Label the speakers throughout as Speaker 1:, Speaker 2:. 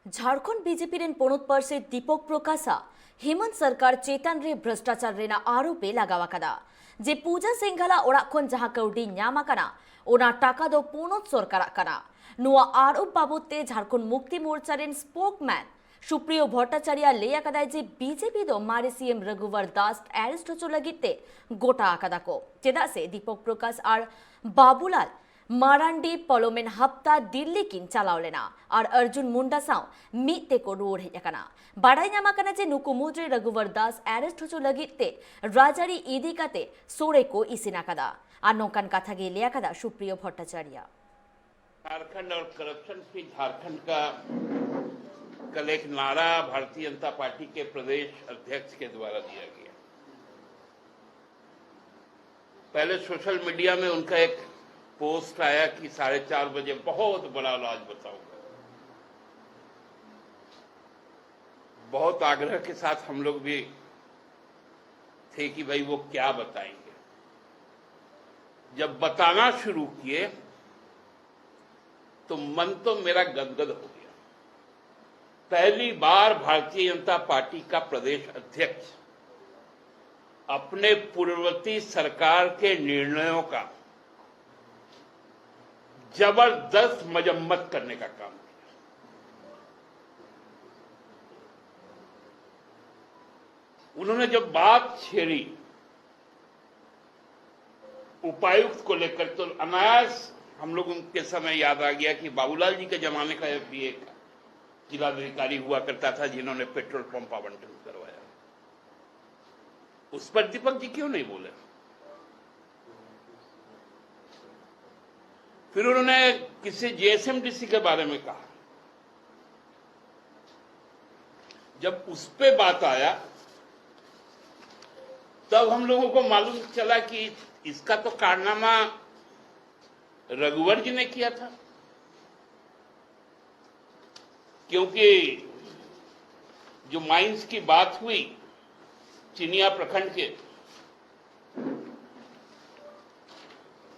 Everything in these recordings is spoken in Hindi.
Speaker 1: झारखंड बीजेपी रेन पोणुत परसे दीपक प्रकाशा हेमंत सरकार चेतन रे भ्रष्टाचार रेना आरोपे लगावा कदा जे पूजा सिंघला ओड़ा खन जहां कौडी ᱧᱟᱢ आकना ओना टाका दो पोणुत सरकार कना नुआ आरोप बाबते झारखंड मुक्ति मोर्चा रेन स्पोकमैन सुप्रियो भट्टाचार्य लैया कदाय जे बीजेपी दो मारे सीएम रघुवर दास एरेस्ट होचो लगिते गोटा आकदा को चेदा से दीपक प्रकाश और बाबूलाल मारांडी पलोमेन हफ्ता दिल्ली किन चलाव लेना और अर्जुन मुंडा साव मीते को रोड हेकना बाड़ाई नामाकना जे नुकु मुद्रे रघुवर दास एरेस्ट होचो लगिते राजारी इदी काते सोरे को इसिना कदा और नौकान कथा गे लिया कदा सुप्रियो भट्टाचार्य।
Speaker 2: झारखंड और करप्शन फ्री झारखंड का कल एक नारा भारतीय जनता पार्टी के प्रदेश अध्यक्ष के द्वारा दिया गया। पहले सोशल मीडिया में उनका एक पोस्ट आया कि 4:30 बजे बहुत बड़ा राज बताऊंगा। बहुत आग्रह के साथ हम लोग भी थे कि भाई वो क्या बताएंगे। जब बताना शुरू किए तो मन तो मेरा गदगद हो गया। पहली बार भारतीय जनता पार्टी का प्रदेश अध्यक्ष अपने पूर्ववर्ती सरकार के निर्णयों का जबरदस्त मजम्मत करने का काम किया। उन्होंने जब बात छेड़ी उपायुक्त को लेकर तो अनायास हम लोग उनके समय याद आ गया कि बाबूलाल जी के जमाने का भी एक जिलाधिकारी हुआ करता था जिन्होंने पेट्रोल पंप आवंटन करवाया। उस पर दीपक जी क्यों नहीं बोले? फिर उन्होंने किसी जेएसएमडीसी के बारे में कहा। जब उस पे बात आया तब हम लोगों को मालूम चला कि इसका तो कारनामा रघुवर जी ने किया था, क्योंकि जो माइंस की बात हुई चिनिया प्रखंड के,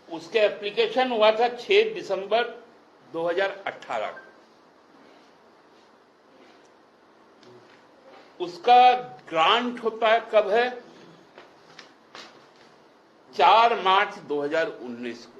Speaker 2: उसके एप्लीकेशन हुआ था 6 दिसंबर 2018 को। उसका ग्रांट होता है कब है? 4 मार्च 2019 को।